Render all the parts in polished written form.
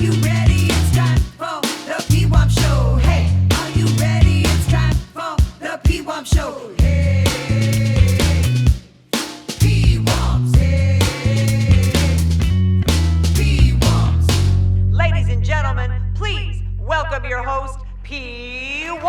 you ready? It's time for the Pwamps Show. Hey, are you ready? It's time for the Pwamps Show. Hey, Pwamps. Hey, Pwamps. Ladies and gentlemen, please welcome your host, Pwamps.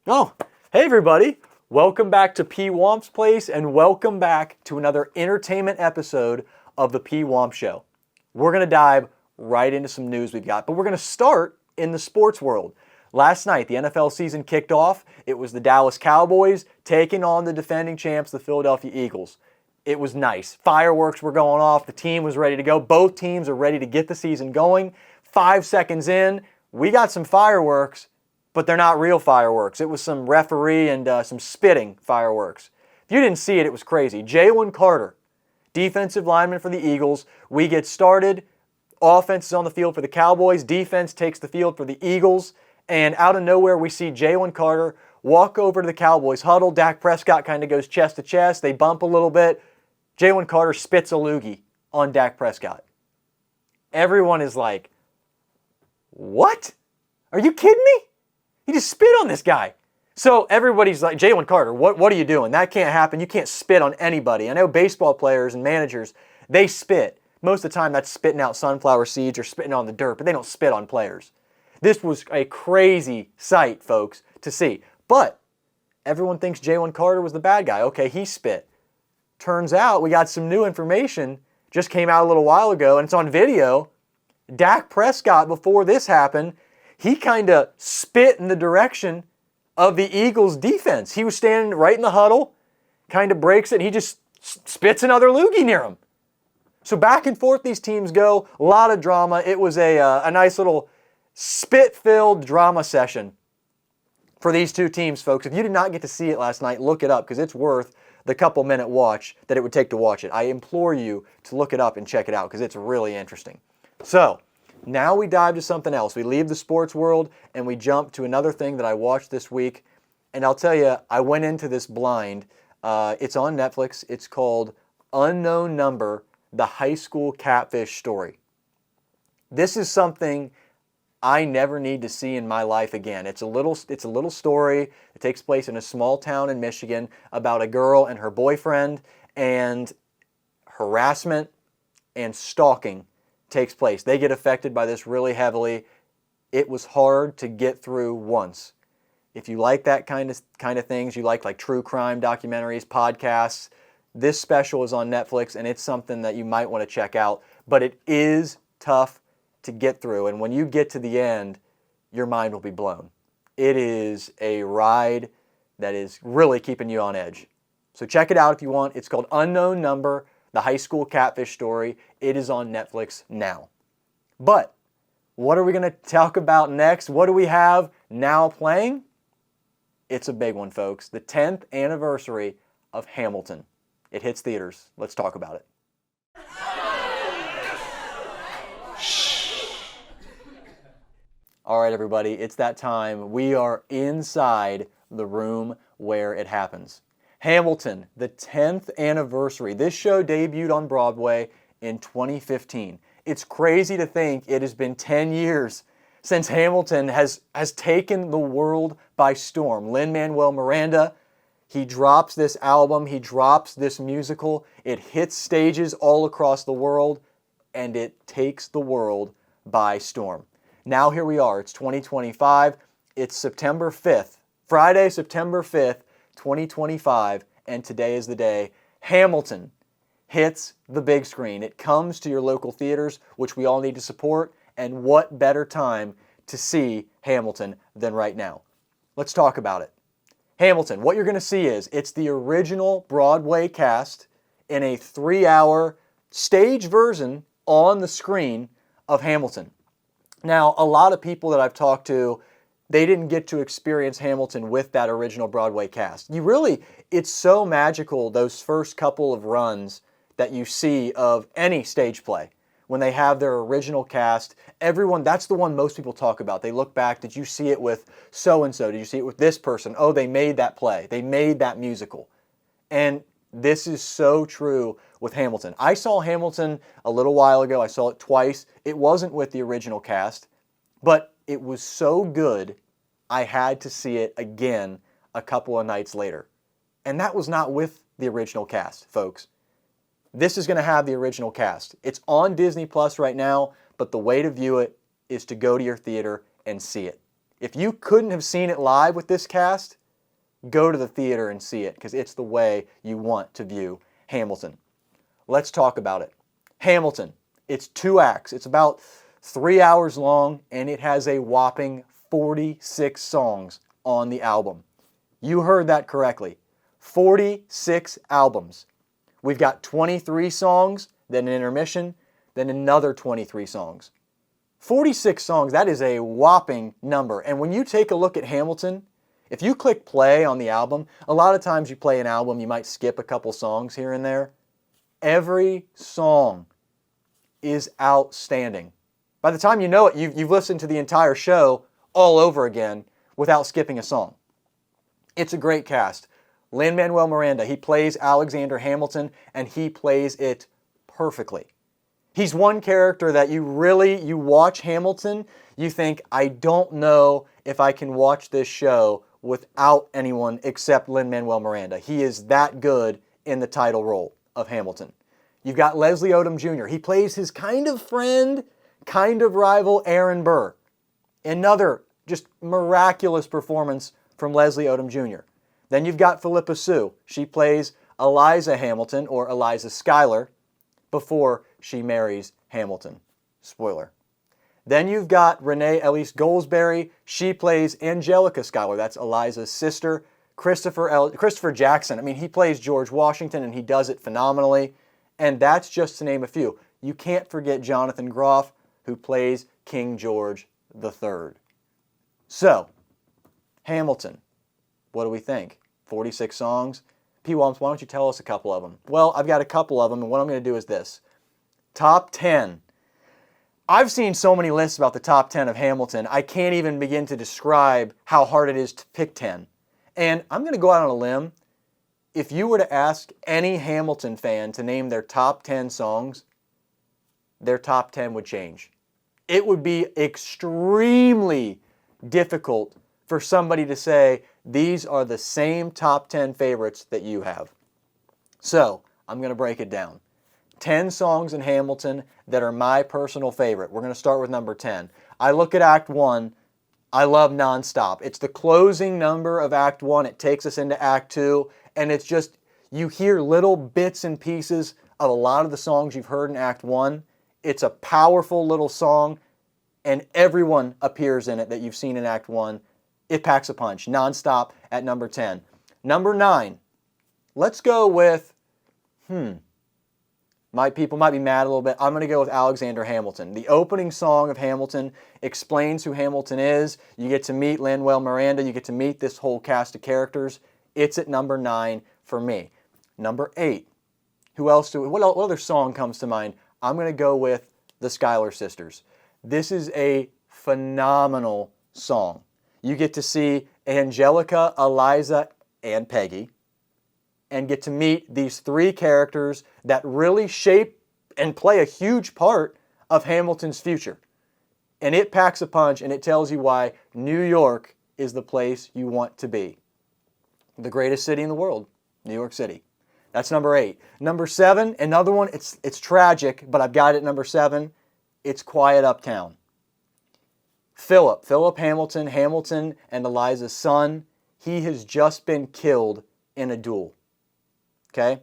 Oh, hey everybody. Welcome back to Pwamps Place and welcome back to another entertainment episode of the Pwamps Show. We're going to dive right into some news we've got, but we're going to start in the sports world. Last night, the NFL season kicked off. It was the Dallas Cowboys taking on the defending champs, the Philadelphia Eagles. It was nice. Fireworks were going off. The team was ready to go. Both teams are ready to get the season going. 5 seconds in, we got some fireworks, but they're not real fireworks. It was some referee and some spitting fireworks. If you didn't see it, it was crazy. Jalen Carter, defensive lineman for the Eagles. We get started. Offense is on the field for the Cowboys. Defense takes the field for the Eagles. And out of nowhere, we see Jalen Carter walk over to the Cowboys huddle. Dak Prescott kind of goes chest to chest. They bump a little bit. Jalen Carter spits a loogie on Dak Prescott. Everyone is like, what? Are you kidding me? He just spit on this guy. So everybody's like, Jalen Carter, what are you doing? That can't happen. You can't spit on anybody. I know baseball players and managers, they spit. Most of the time that's spitting out sunflower seeds or spitting on the dirt, but they don't spit on players. This was a crazy sight, folks, to see. But everyone thinks Jalen Carter was the bad guy. Okay, he spit. Turns out we got some new information, just came out a little while ago, and it's on video. Dak Prescott, before this happened, he kind of spit in the direction of the Eagles' defense. He was standing right in the huddle, kind of breaks it, and he just spits another loogie near him. So back and forth these teams go, a lot of drama. It was a nice little spit-filled drama session for these two teams, folks. If you did not get to see it last night, look it up because it's worth the couple-minute watch that it would take to watch it. I implore you to look it up and check it out because it's really interesting. So, now we dive to something else. We leave the sports world and we jump to another thing that I watched this week. And I'll tell you, I went into this blind. It's on Netflix. It's called Unknown Number, The High School Catfish Story. This is something I never need to see in my life again. It's a little story. It takes place in a small town in Michigan about a girl and her boyfriend, and harassment and stalking takes place. They get affected by this really heavily. It was hard to get through once. If you like that kind of things, you like true crime documentaries, podcasts, this special is on Netflix and it's something that you might want to check out, but it is tough to get through, and when you get to the end, your mind will be blown. It is a ride that is really keeping you on edge. So check it out if you want. It's called Unknown Number, The High School Catfish Story. It is on Netflix now. But what are we going to talk about next? What do we have now playing? It's a big one, folks. The 10th anniversary of Hamilton. It hits theaters. Let's talk about it. All right, everybody, it's that time. We are inside the room where it happens. Hamilton, the 10th anniversary. This show debuted on Broadway in 2015. It's crazy to think it has been 10 years since Hamilton has taken the world by storm. Lin-Manuel Miranda, he drops this album, he drops this musical, it hits stages all across the world, and it takes the world by storm. Now here we are, it's 2025, it's September 5th, Friday, September 5th, 2025, and today is the day Hamilton hits the big screen. It comes to your local theaters, which we all need to support, and what better time to see Hamilton than right now? Let's talk about it. Hamilton, what you're going to see is, it's the original Broadway cast in a 3-hour stage version on the screen of Hamilton. Now, a lot of people that I've talked to, they didn't get to experience Hamilton with that original Broadway cast. It's so magical, those first couple of runs that you see of any stage play. When they have their original cast, everyone, that's the one most people talk about. They look back, did you see it with so-and-so? Did you see it with this person? Oh, they made that play. They made that musical. And This is so true with Hamilton. I saw Hamilton a little while ago. I saw it twice. It wasn't with the original cast, but it was so good, I had to see it again a couple of nights later. And that was not with the original cast, folks. This is going to have the original cast. It's on Disney Plus right now, but the way to view it is to go to your theater and see it. If you couldn't have seen it live with this cast, go to the theater and see it, because it's the way you want to view Hamilton. Let's talk about it. Hamilton, it's 2 acts. It's about 3 hours long, and it has a whopping 46 songs on the album. You heard that correctly. 46 albums. We've got 23 songs, then an intermission, then another 23 songs. 46 songs, that is a whopping number. And when you take a look at Hamilton, if you click play on the album, a lot of times you play an album, you might skip a couple songs here and there. Every song is outstanding. By the time you know it, you've listened to the entire show all over again without skipping a song. It's a great cast. Lin-Manuel Miranda, he plays Alexander Hamilton, and he plays it perfectly. He's one character that you watch Hamilton, you think, I don't know if I can watch this show without anyone except Lin-Manuel Miranda. He is that good in the title role of Hamilton. You've got Leslie Odom Jr. He plays his kind of friend, kind of rival, Aaron Burr. Another just miraculous performance from Leslie Odom Jr. Then you've got Philippa Sue. She plays Eliza Hamilton, or Eliza Schuyler, before she marries Hamilton. Spoiler. Then you've got Renee Elise Goldsberry. She plays Angelica Schuyler. That's Eliza's sister. Christopher Jackson. I mean, he plays George Washington, and he does it phenomenally. And that's just to name a few. You can't forget Jonathan Groff, who plays King George III. So, Hamilton. What do we think? 46 songs? Pwamps, why don't you tell us a couple of them? Well, I've got a couple of them, and what I'm going to do is this. Top 10. I've seen so many lists about the top 10 of Hamilton, I can't even begin to describe how hard it is to pick 10. And I'm going to go out on a limb. If you were to ask any Hamilton fan to name their top 10 songs, their top 10 would change. It would be extremely difficult for somebody to say, these are the same top 10 favorites that you have. So, I'm going to break it down. 10 songs in Hamilton that are my personal favorite. We're going to start with number 10. I look at Act 1, I love Nonstop. It's the closing number of Act 1. It takes us into Act 2, and it's just, you hear little bits and pieces of a lot of the songs you've heard in Act 1. It's a powerful little song, and everyone appears in it that you've seen in Act 1. It packs a punch. Nonstop at number 10. Number 9. Let's go with, people might be mad a little bit. I'm going to go with Alexander Hamilton. The opening song of Hamilton explains who Hamilton is. You get to meet Lin-Manuel Miranda. You get to meet this whole cast of characters. It's at number 9 for me. Number 8. What other song comes to mind? I'm going to go with the Schuyler Sisters. This is a phenomenal song. You get to see Angelica, Eliza, and Peggy, and get to meet these 3 characters that really shape and play a huge part of Hamilton's future. And it packs a punch, and it tells you why New York is the place you want to be. The greatest city in the world, New York City. That's number 8. Number 7, another one, it's tragic, but I've got it at number 7. It's Quiet Uptown. Philip Hamilton, Hamilton and Eliza's son, he has just been killed in a duel. Okay?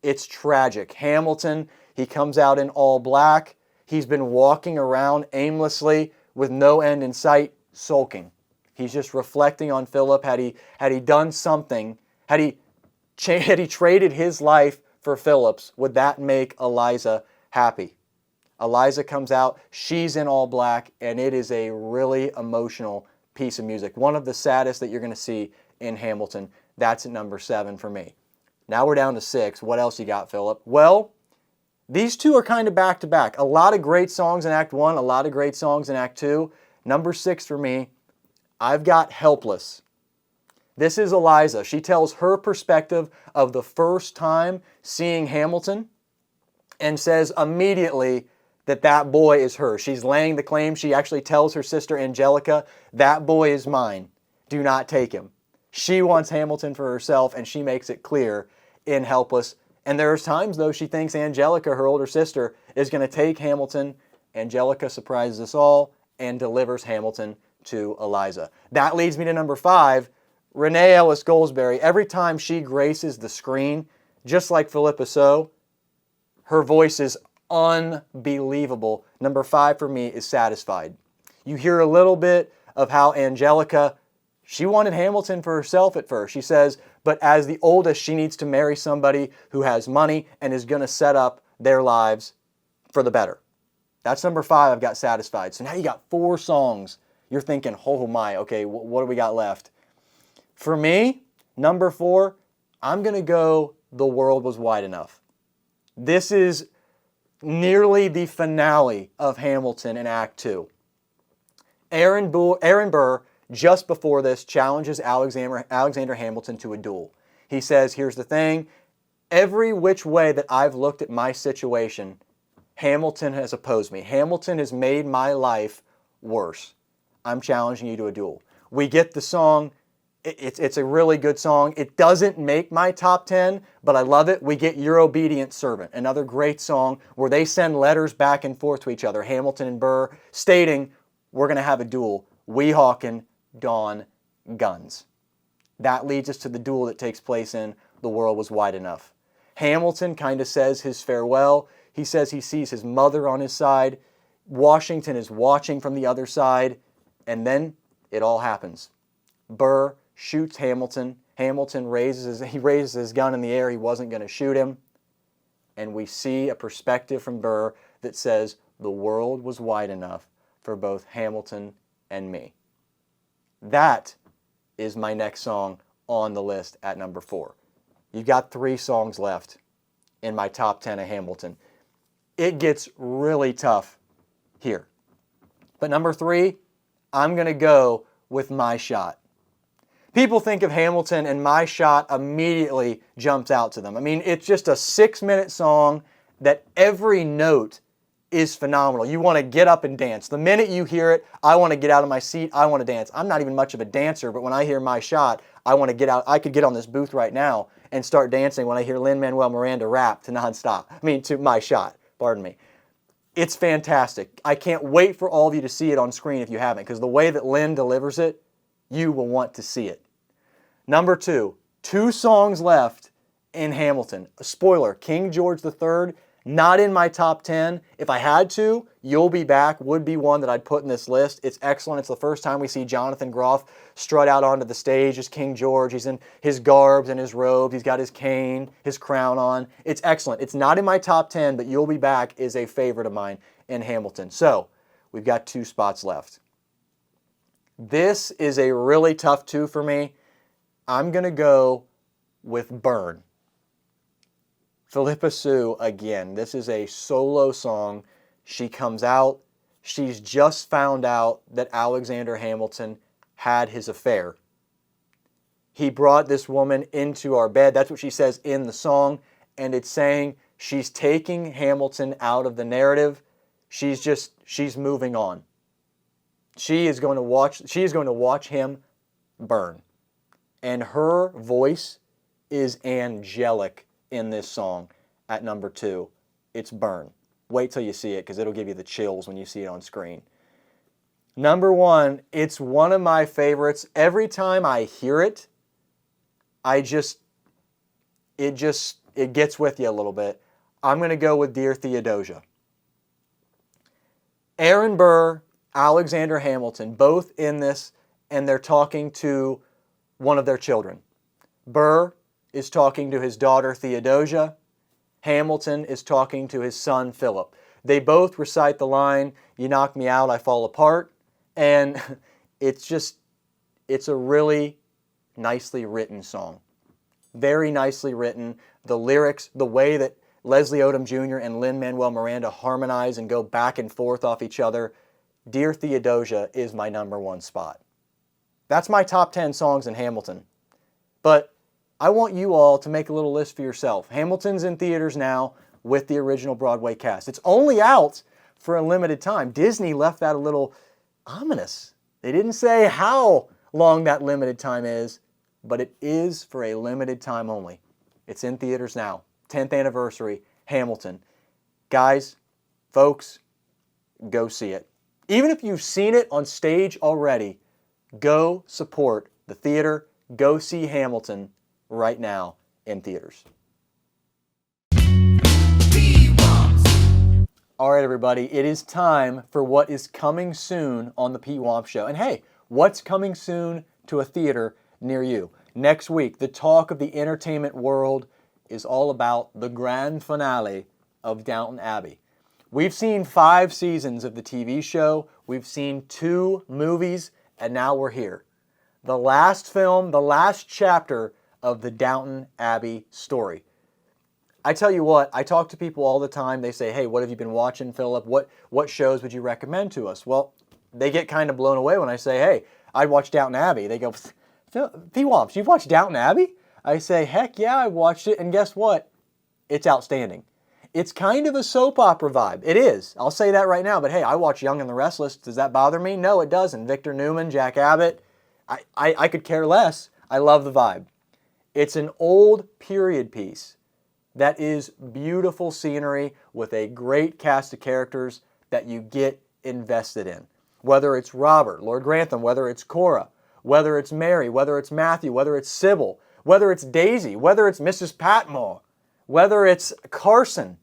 It's tragic. Hamilton, he comes out in all black. He's been walking around aimlessly with no end in sight, sulking. He's just reflecting on Philip. Had he done something, had he traded his life for Philip's, would that make Eliza happy? Eliza comes out, she's in all black, and it is a really emotional piece of music. One of the saddest that you're going to see in Hamilton. That's at number 7 for me. Now we're down to 6. What else you got, Philip? Well, these two are kind of back to back. A lot of great songs in Act 1, a lot of great songs in Act 2. Number 6 for me, I've got Helpless. This is Eliza. She tells her perspective of the first time seeing Hamilton and says immediately that that boy is hers. She's laying the claim. She actually tells her sister Angelica, that boy is mine. Do not take him. She wants Hamilton for herself, and she makes it clear in Helpless. And there's times, though, she thinks Angelica, her older sister, is going to take Hamilton. Angelica surprises us all and delivers Hamilton to Eliza. That leads me to number 5, Renee Ellis Goldsberry. Every time she graces the screen, just like Philippa So, her voice is unbelievable. Number 5 for me is Satisfied. You hear a little bit of how Angelica, she wanted Hamilton for herself at first. She says, but as the oldest, she needs to marry somebody who has money and is going to set up their lives for the better. That's number 5. I've got Satisfied. So now you got 4 songs. You're thinking, oh my, okay, what do we got left? For me, number 4, I'm going to go The World Was Wide Enough. This is nearly the finale of Hamilton in Act 2. Aaron Burr, just before this, challenges Alexander Hamilton to a duel. He says, here's the thing, every which way that I've looked at my situation, Hamilton has opposed me. Hamilton has made my life worse. I'm challenging you to a duel. We get the song. It's a really good song. It doesn't make my top 10, but I love it. We get Your Obedient Servant, another great song where they send letters back and forth to each other, Hamilton and Burr, stating, we're going to have a duel. Weehawken, Dawn, Guns. That leads us to the duel that takes place in The World Was Wide Enough. Hamilton kind of says his farewell. He says he sees his mother on his side. Washington is watching from the other side. And then it all happens. Burr shoots Hamilton. Hamilton raises his gun in the air. He wasn't going to shoot him. And we see a perspective from Burr that says the world was wide enough for both Hamilton and me. That is my next song on the list at number 4. You've got 3 songs left in my top 10 of Hamilton. It gets really tough here. But number 3, I'm going to go with My Shot. People think of Hamilton and My Shot immediately jumps out to them. I mean, it's just a 6-minute song that every note is phenomenal. You want to get up and dance. The minute you hear it, I want to get out of my seat. I want to dance. I'm not even much of a dancer, but when I hear My Shot, I want to get out. I could get on this booth right now and start dancing when I hear Lin-Manuel Miranda rap to My Shot, pardon me. It's fantastic. I can't wait for all of you to see it on screen if you haven't, because the way that Lin delivers it, you will want to see it. Number 2, 2 songs left in Hamilton. A spoiler, King George III, not in my top 10. If I had to, You'll Be Back would be one that I'd put in this list. It's excellent. It's the first time we see Jonathan Groff strut out onto the stage as King George. He's in his garbs and his robes. He's got his cane, his crown on. It's excellent. It's not in my top 10, but You'll Be Back is a favorite of mine in Hamilton. So, we've got 2 spots left. This is a really tough 2 for me. I'm going to go with Burn. Philippa Soo, again, this is a solo song. She comes out. She's just found out that Alexander Hamilton had his affair. He brought this woman into our bed. That's what she says in the song. And it's saying she's taking Hamilton out of the narrative. She's moving on. She is going to watch him burn. And her voice is angelic in this song at number 2. It's Burn. Wait till you see it because it'll give you the chills when you see it on screen. Number 1, it's one of my favorites. Every time I hear it, it gets with you a little bit. I'm going to go with Dear Theodosia. Aaron Burr, Alexander Hamilton, both in this, and they're talking to one of their children. Burr is talking to his daughter Theodosia. Hamilton is talking to his son Philip. They both recite the line, "You knock me out, I fall apart." And it's a really nicely written song. Very nicely written. The lyrics, the way that Leslie Odom Jr. and Lin-Manuel Miranda harmonize and go back and forth off each other. Dear Theodosia is my number 1 spot. That's my top 10 songs in Hamilton. But I want you all to make a little list for yourself. Hamilton's in theaters now with the original Broadway cast. It's only out for a limited time. Disney left that a little ominous. They didn't say how long that limited time is, but it is for a limited time only. It's in theaters now. 10th anniversary, Hamilton. Guys, folks, go see it. Even if you've seen it on stage already, go support the theater. Go see Hamilton right now in theaters. All right, everybody, it is time for what is coming soon on the Pwamps Show. And hey, what's coming soon to a theater near you? Next week, the talk of the entertainment world is all about the grand finale of Downton Abbey. We've seen 5 seasons of the TV show, we've seen 2 movies, and now we're here. The last film, the last chapter of the Downton Abbey story. I tell you what, I talk to people all the time. They say, hey, what have you been watching, Philip? What shows would you recommend to us? Well, they get kind of blown away when I say, hey, I watched Downton Abbey. They go, Pwamps, you've watched Downton Abbey? I say, heck yeah, I watched it, and guess what? It's outstanding. It's kind of a soap opera vibe. It is. I'll say that right now, but hey, I watch Young and the Restless. Does that bother me? No, it doesn't. Victor Newman, Jack Abbott. I could care less. I love the vibe. It's an old period piece that is beautiful scenery with a great cast of characters that you get invested in. Whether it's Robert, Lord Grantham, whether it's Cora, whether it's Mary, whether it's Matthew, whether it's Sybil, whether it's Daisy, whether it's Mrs. Patmore, whether it's Carson.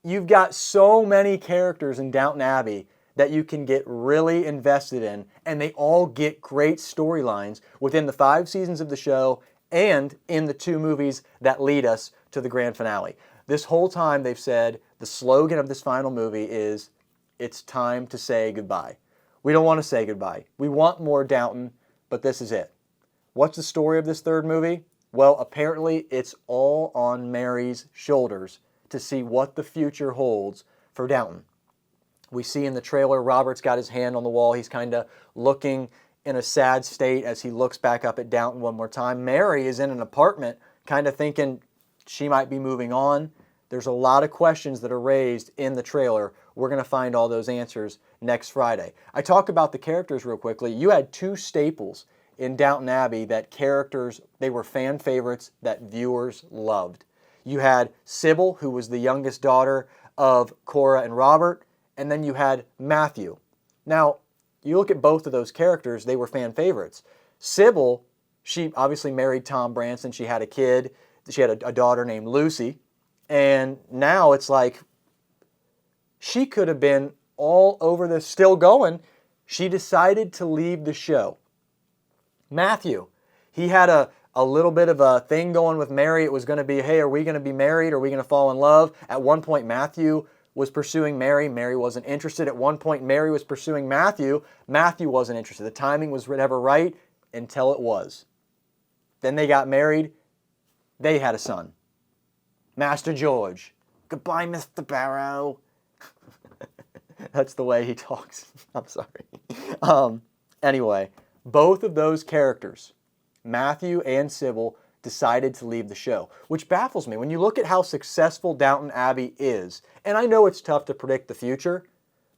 You've got so many characters in Downton Abbey that you can get really invested in, and they all get great storylines within the 5 seasons of the show and in the 2 movies that lead us to the grand finale. This whole time they've said the slogan of this final movie is, it's time to say goodbye. We don't want to say goodbye. We want more Downton, but this is it. What's the story of this 3rd movie? Well, apparently it's all on Mary's shoulders to see what the future holds for Downton. We see in the trailer, Robert's got his hand on the wall. He's kind of looking in a sad state as he looks back up at Downton one more time. Mary is in an apartment kind of thinking she might be moving on. There's a lot of questions that are raised in the trailer. We're going to find all those answers next Friday. I talk about the characters real quickly. You had 2 staples in Downton Abbey that characters, they were fan favorites that viewers loved. You had Sybil, who was the youngest daughter of Cora and Robert, and then you had Matthew. Now, you look at both of those characters, they were fan favorites. Sybil, she obviously married Tom Branson. She had a kid. She had a daughter named Lucy. And now it's like she could have been all over this, still going. She decided to leave the show. Matthew, he had a little bit of a thing going with Mary. It was going to be, hey, are we going to be married? Are we going to fall in love? At one point, Matthew was pursuing Mary. Mary wasn't interested. At one point, Mary was pursuing Matthew. Matthew wasn't interested. The timing was never right until it was. Then they got married. They had a son. Master George. Goodbye, Mr. Barrow. That's the way he talks. I'm sorry. Anyway, both of those characters, Matthew and Sybil, decided to leave the show, which baffles me. When you look at how successful Downton Abbey is, and I know it's tough to predict the future,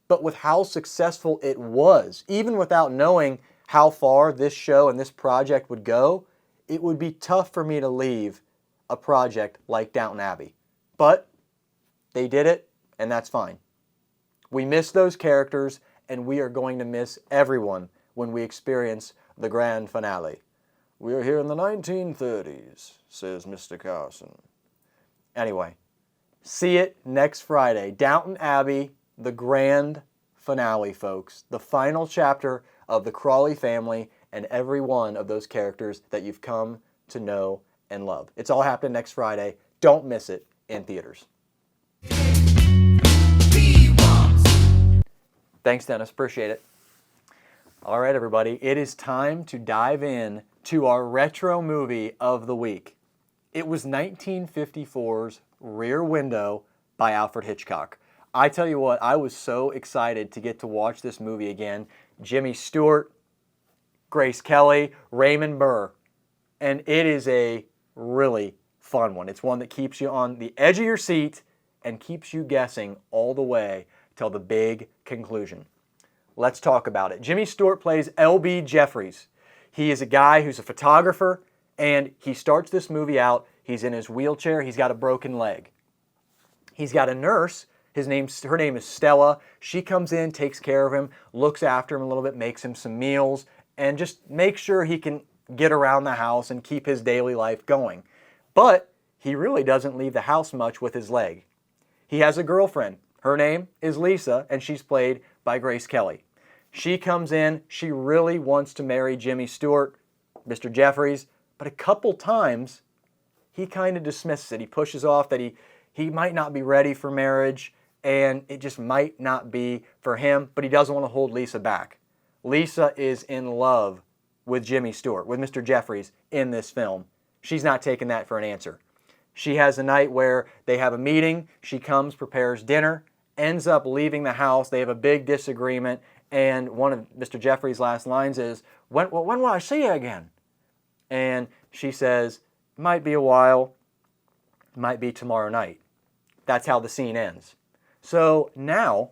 but with how successful it was, even without knowing how far this show and this project would go, it would be tough for me to leave a project like Downton Abbey. But they did it, and that's fine. We miss those characters, and we are going to miss everyone when we experience the grand finale. We're here in the 1930s, says Mr. Carson. Anyway, see it next Friday. Downton Abbey, the grand finale, folks. The final chapter of the Crawley family and every one of those characters that you've come to know and love. It's all happening next Friday. Don't miss it in theaters. Thanks, Dennis. Appreciate it. All right, everybody. It is time to dive in to our retro movie of the week. It was 1954's Rear Window by Alfred Hitchcock. I tell you what, I was so excited to get to watch this movie again. Jimmy Stewart, Grace Kelly, Raymond Burr. And it is a really fun one. It's one that keeps you on the edge of your seat and keeps you guessing all the way till the big conclusion. Let's talk about it. Jimmy Stewart plays L.B. Jeffries. He is a guy who's a photographer, and he starts this movie out. He's in his wheelchair. He's got a broken leg. He's got a nurse. Her name is Stella. She comes in, takes care of him, looks after him a little bit, makes him some meals, and just makes sure he can get around the house and keep his daily life going. But he really doesn't leave the house much with his leg. He has a girlfriend. Her name is Lisa, and she's played by Grace Kelly. She comes in. She really wants to marry Jimmy Stewart, Mr. Jeffries, but a couple times he kind of dismisses it. He pushes off that he might not be ready for marriage, and it just might not be for him, but he doesn't want to hold Lisa back. Lisa is in love with Jimmy Stewart, with Mr. Jeffries in this film. She's not taking that for an answer. She has a night where they have a meeting. She comes, prepares dinner, ends up leaving the house. They have a big disagreement, and one of Mr. Jeffries' last lines is, when will I see you again? And she says, might be a while, might be tomorrow night. That's how the scene ends. So now,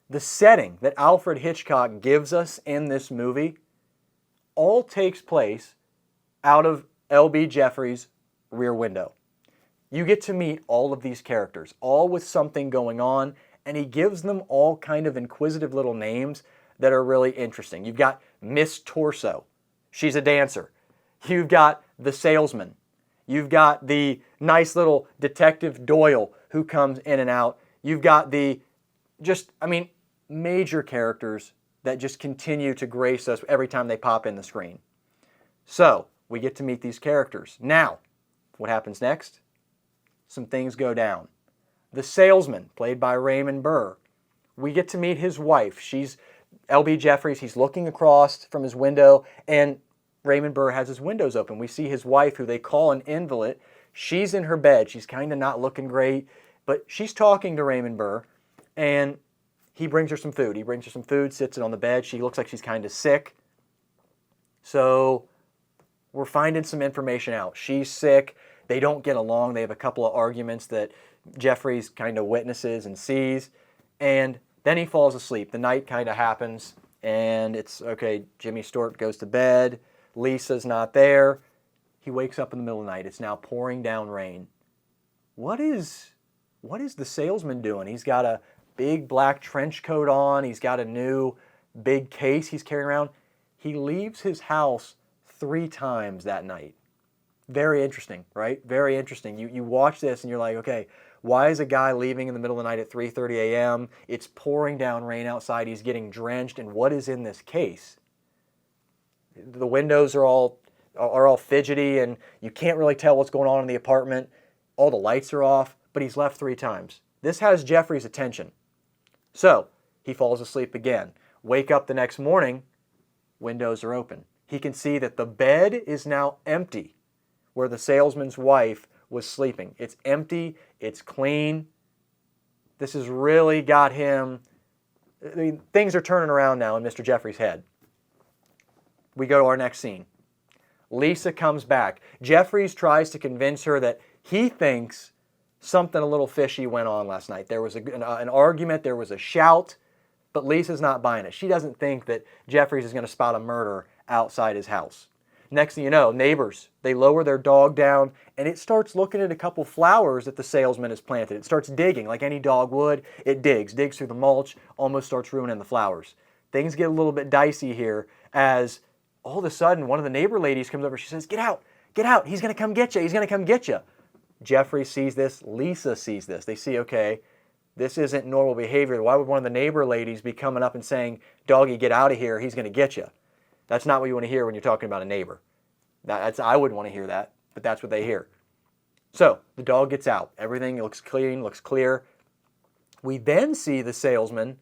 the setting that Alfred Hitchcock gives us in this movie all takes place out of L.B. Jeffries' rear window. You get to meet all of these characters, all with something going on, and he gives them all kind of inquisitive little names that are really interesting. You've got Miss Torso. She's a dancer. You've got the salesman. You've got the nice little Detective Doyle who comes in and out. You've got major characters that just continue to grace us every time they pop in the screen. So, we get to meet these characters. Now, what happens next? Some things go down. The salesman, played by Raymond Burr, we get to meet his wife. She's L.B. Jeffries. He's looking across from his window, and Raymond Burr has his windows open. We see his wife, who they call an invalid. She's in her bed. She's kind of not looking great, but she's talking to Raymond Burr, and he brings her some food. He brings her some food, sits it on the bed. She looks like she's kind of sick. So we're finding some information out. She's sick. They don't get along. They have a couple of arguments that Jeffries kind of witnesses and sees, and then he falls asleep. The night kind of happens, and it's, okay, Jimmy Stewart goes to bed. Lisa's not there. He wakes up in the middle of the night. It's now pouring down rain. What is the salesman doing? He's got a big black trench coat on. He's got a new big case he's carrying around. He leaves his house 3 times that night. Very interesting, right? Very interesting. You watch this and you're like, okay, why is a guy leaving in the middle of the night at 3:30 a.m.? It's pouring down rain outside. He's getting drenched. And what is in this case? The windows are all fidgety, and you can't really tell what's going on in the apartment. All the lights are off, but he's left 3 times. This has Jeffrey's attention. So he falls asleep again. Wake up the next morning, windows are open. He can see that the bed is now empty where the salesman's wife was sleeping. It's empty, it's clean. This has really got him, things are turning around now in Mr. Jeffrey's head. We go to our next scene. Lisa comes back. Jeffries tries to convince her that he thinks something a little fishy went on last night. There was an argument, there was a shout, but Lisa's not buying it. She doesn't think that Jeffries is going to spot a murder outside his house. Next thing you know, neighbors, they lower their dog down, and it starts looking at a couple flowers that the salesman has planted. It starts digging like any dog would. It digs through the mulch, almost starts ruining the flowers. Things get a little bit dicey here as all of a sudden one of the neighbor ladies comes over. She says, get out, he's going to come get you, he's going to come get you. Jeffrey sees this, Lisa sees this. They see, okay, this isn't normal behavior. Why would one of the neighbor ladies be coming up and saying, doggy, get out of here, he's going to get you? That's not what you want to hear when you're talking about a neighbor. I wouldn't want to hear that, but that's what they hear. So the dog gets out. Everything looks clean, looks clear. We then see the salesman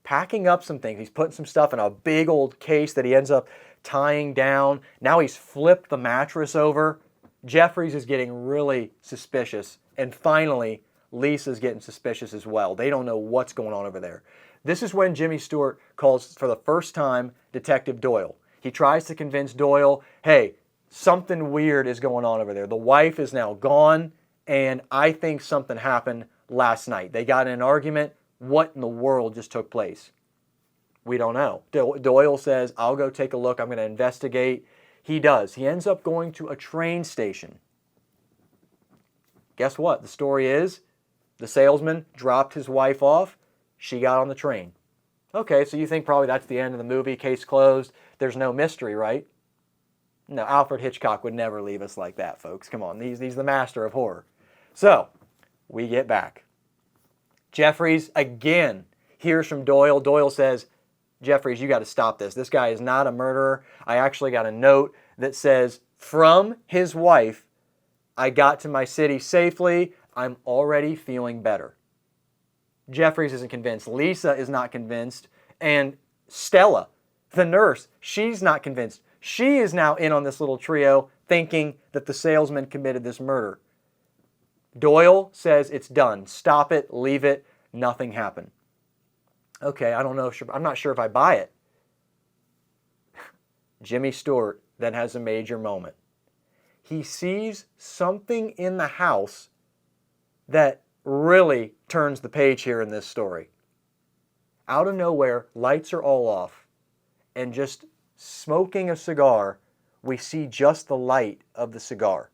packing up some things. He's putting some stuff in a big old case that he ends up tying down. Now he's flipped the mattress over. Jeffries is getting really suspicious. And finally, Lisa's getting suspicious as well. They don't know what's going on over there. This is when Jimmy Stewart calls for the first time Detective Doyle. He tries to convince Doyle, hey, something weird is going on over there. The wife is now gone, and I think something happened last night. They got in an argument. What in the world just took place? We don't know. Doyle says, I'll go take a look. I'm going to investigate. He does. He ends up going to a train station. Guess what? The story is the salesman dropped his wife off. She got on the train. Okay, so you think probably that's the end of the movie, case closed. There's no mystery, right? No, Alfred Hitchcock would never leave us like that, folks. Come on, he's the master of horror. So, we get back. Jeffries, again, hears from Doyle. Doyle says, Jeffries, you got to stop this. This guy is not a murderer. I actually got a note that says, from his wife, I got to my city safely. I'm already feeling better. Jeffries isn't convinced. Lisa is not convinced. And Stella, the nurse, she's not convinced. She is now in on this little trio thinking that the salesman committed this murder. Doyle says it's done. Stop it. Leave it. Nothing happened. Okay, I don't know. I'm not sure if I buy it. Jimmy Stewart then has a major moment. He sees something in the house that really turns the page here in this story. Out of nowhere, lights are all off, and just smoking a cigar, we see just the light of the cigar.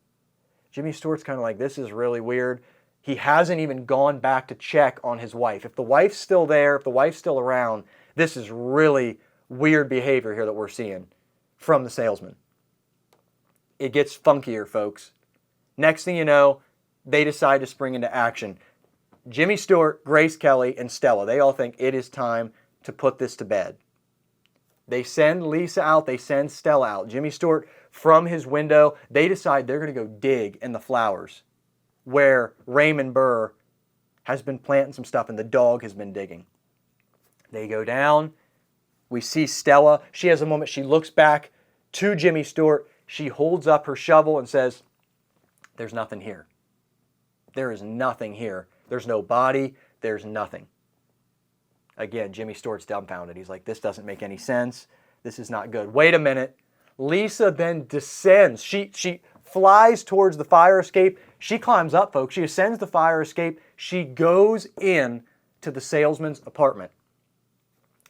Jimmy Stewart's kind of like, this is really weird. He hasn't even gone back to check on his wife. If the wife's still there, if the wife's still around, this is really weird behavior here that we're seeing from the salesman. It gets funkier, folks. Next thing you know, they decide to spring into action. Jimmy Stewart, Grace Kelly, and Stella, they all think it is time to put this to bed. They send Lisa out, they send Stella out. Jimmy Stewart, from his window, they decide they're going to go dig in the flowers where Raymond Burr has been planting some stuff and the dog has been digging. They go down. We see Stella. She has a moment. She looks back to Jimmy Stewart. She holds up her shovel and says, there's nothing here. There is nothing here. There's no body. There's nothing. Again, Jimmy Stewart's dumbfounded. He's like, this doesn't make any sense. This is not good. Wait a minute. Lisa then descends. She flies towards the fire escape. She climbs up, folks. She ascends the fire escape. She goes in to the salesman's apartment.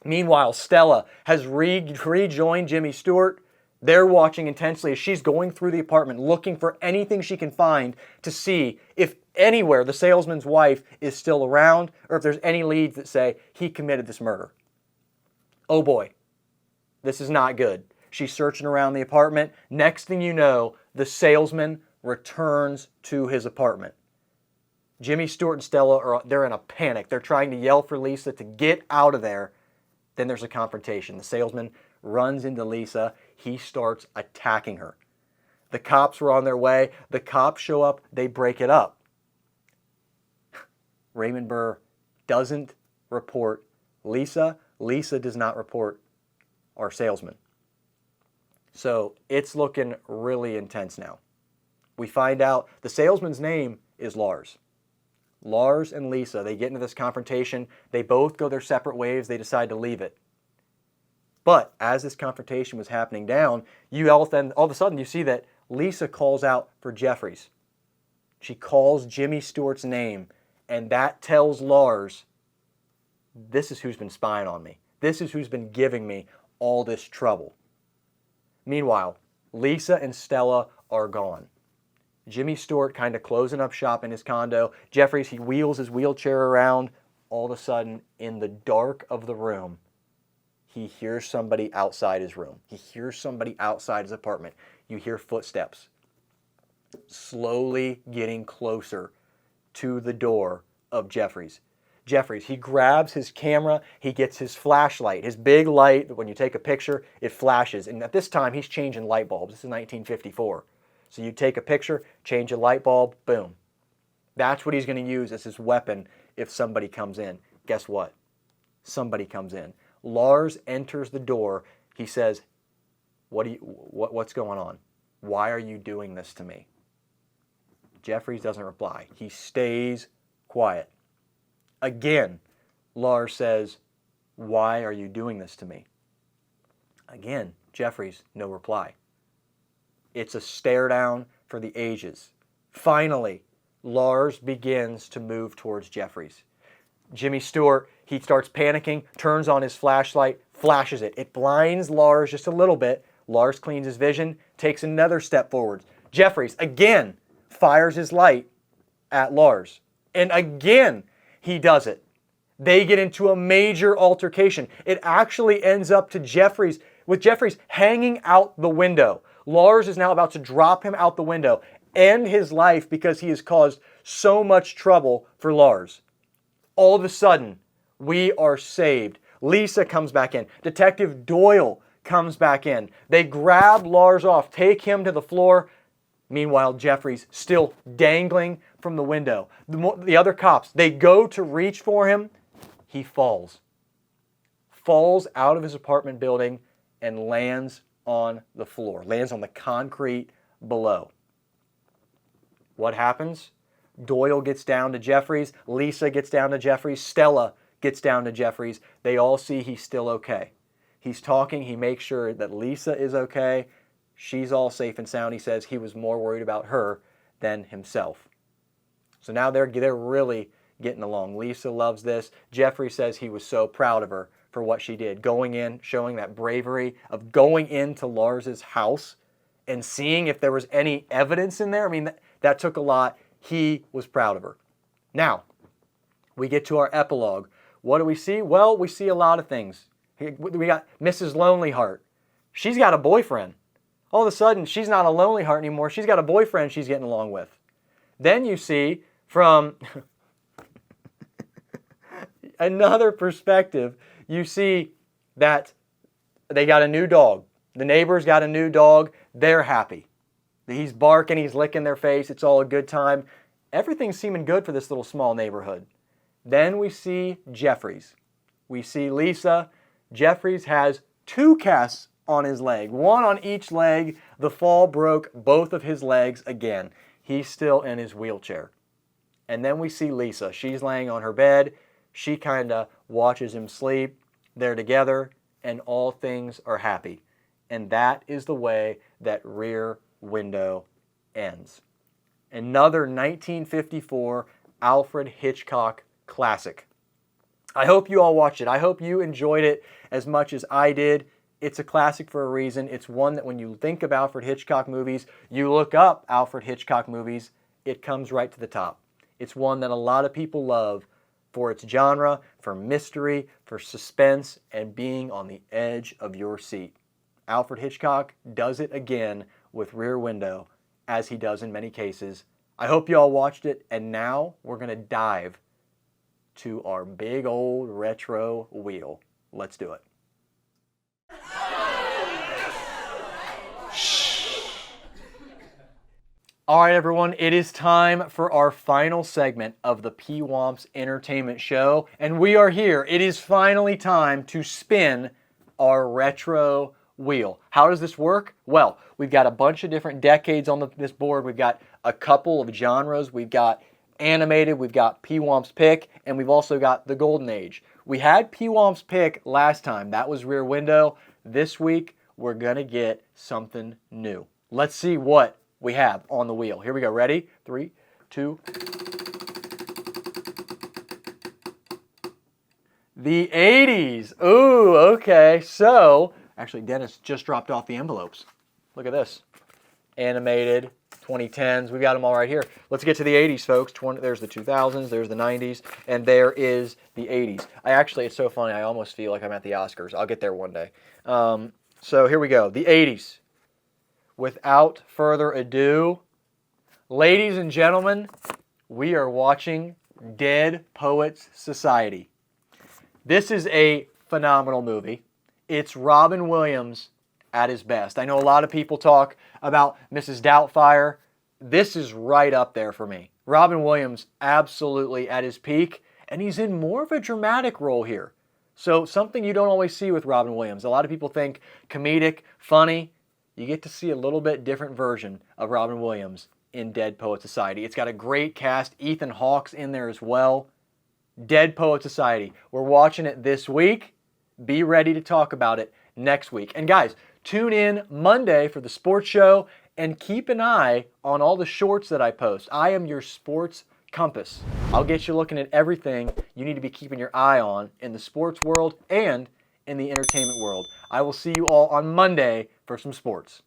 Meanwhile, Stella has rejoined Jimmy Stewart. They're watching intensely as she's going through the apartment, looking for anything she can find to see if anywhere the salesman's wife is still around or if there's any leads that say he committed this murder. Oh boy, this is not good. She's searching around the apartment. Next thing you know, the salesman returns to his apartment. Jimmy Stewart and Stella they're in a panic. They're trying to yell for Lisa to get out of there. Then there's a confrontation. The salesman runs into Lisa. He starts attacking her. The cops were on their way. The cops show up. They break it up. Raymond Burr doesn't report Lisa. Lisa does not report our salesman. So it's looking really intense now. We find out the salesman's name is Lars. Lars and Lisa, they get into this confrontation. They both go their separate ways. They decide to leave it. But as this confrontation was happening down, all of a sudden you see that Lisa calls out for Jeffries. She calls Jimmy Stewart's name, and that tells Lars, this is who's been spying on me. This is who's been giving me all this trouble. Meanwhile, Lisa and Stella are gone. Jimmy Stewart kind of closing up shop in his condo. Jeffries, he wheels his wheelchair around. All of a sudden, in the dark of the room, he hears somebody outside his room. He hears somebody outside his apartment. You hear footsteps slowly getting closer to the door of Jeffries. Jeffries, he grabs his camera, he gets his flashlight, his big light that when you take a picture, it flashes. And at this time, he's changing light bulbs. This is 1954. So you take a picture, change a light bulb, boom. That's what he's going to use as his weapon if somebody comes in. Guess what? Somebody comes in. Lars enters the door. He says, what's going on? Why are you doing this to me? Jeffries doesn't reply. He stays quiet. Again, Lars says, why are you doing this to me? Again, Jeffries, no reply. It's a stare down for the ages. Finally, Lars begins to move towards Jeffries. Jimmy Stewart, he starts panicking, turns on his flashlight, flashes it. It blinds Lars just a little bit. Lars cleans his vision, takes another step forward. Jeffries, again, fires his light at Lars. And again, he does it. They get into a major altercation. It actually ends up to Jeffries, with Jeffries hanging out the window. Lars is now about to drop him out the window, end his life because he has caused so much trouble for Lars. All of a sudden, we are saved. Lisa comes back in. Detective Doyle comes back in. They grab Lars off, take him to the floor. Meanwhile, Jeffries still dangling from the window. The other cops, they go to reach for him. He falls. Falls out of his apartment building and lands on the floor. Lands on the concrete below. What happens? Doyle gets down to Jeffries. Lisa gets down to Jeffries. Stella gets down to Jeffries. They all see he's still okay. He's talking. He makes sure that Lisa is okay. She's all safe and sound. He says he was more worried about her than himself. So now they're really getting along. Lisa loves this. Jeffrey says he was so proud of her for what she did. Going in, showing that bravery of going into Lars's house and seeing if there was any evidence in there. I mean, that took a lot. He was proud of her. Now, we get to our epilogue. What do we see? Well, we see a lot of things. We got Mrs. Lonely Heart. She's got a boyfriend. All of a sudden, she's not a lonely heart anymore. She's got a boyfriend she's getting along with. Then you see from another perspective, you see that they got a new dog. The neighbors got a new dog. They're happy. He's barking, he's licking their face. It's all a good time. Everything's seeming good for this little small neighborhood. Then we see Jeffries. We see Lisa. Jeffries has 2 casts on his leg, 1 on each leg. The fall broke both of his legs again. He's still in his wheelchair. And then we see Lisa. She's laying on her bed. She kind of watches him sleep. They're together, and all things are happy. And that is the way that Rear Window ends. Another 1954 Alfred Hitchcock classic. I hope you all watched it. I hope you enjoyed it as much as I did. It's a classic for a reason. It's one that when you think of Alfred Hitchcock movies, you look up Alfred Hitchcock movies, it comes right to the top. It's one that a lot of people love for its genre, for mystery, for suspense, and being on the edge of your seat. Alfred Hitchcock does it again with Rear Window, as he does in many cases. I hope you all watched it, and now we're going to dive to our big old retro wheel. Let's do it. All right, everyone, it is time for our final segment of the Pwamps Entertainment Show, and we are here. It is finally time to spin our retro wheel. How does this work? Well, we've got a bunch of different decades on this board. We've got a couple of genres. We've got animated, we've got Pwamps Pick, and we've also got the Golden Age. We had Pwamps Pick last time. That was Rear Window. This week, we're going to get something new. Let's see what we have on the wheel. Here we go. Ready? 3, 2. The 80s. Ooh, okay. So, actually, Dennis just dropped off the envelopes. Look at this. Animated, 2010s. We've got them all right here. Let's get to the 80s, folks. There's the 2000s, there's the 90s, and there is the 80s. It's so funny. I almost feel like I'm at the Oscars. I'll get there one day. So here we go. The 80s. Without further ado, ladies and gentlemen, we are watching Dead Poets Society. This is a phenomenal movie. It's Robin Williams at his best. I know a lot of people talk about Mrs. Doubtfire. This is right up there for me. Robin Williams absolutely at his peak, and he's in more of a dramatic role here. So something you don't always see with Robin Williams. A lot of people think comedic, funny. You get to see a little bit different version of Robin Williams in Dead Poets Society. It's got a great cast. Ethan Hawke's in there as well. Dead Poets Society. We're watching it this week. Be ready to talk about it next week. And guys, tune in Monday for the sports show and keep an eye on all the shorts that I post. I am your sports compass. I'll get you looking at everything you need to be keeping your eye on in the sports world and in the entertainment world. I will see you all on Monday for some sports.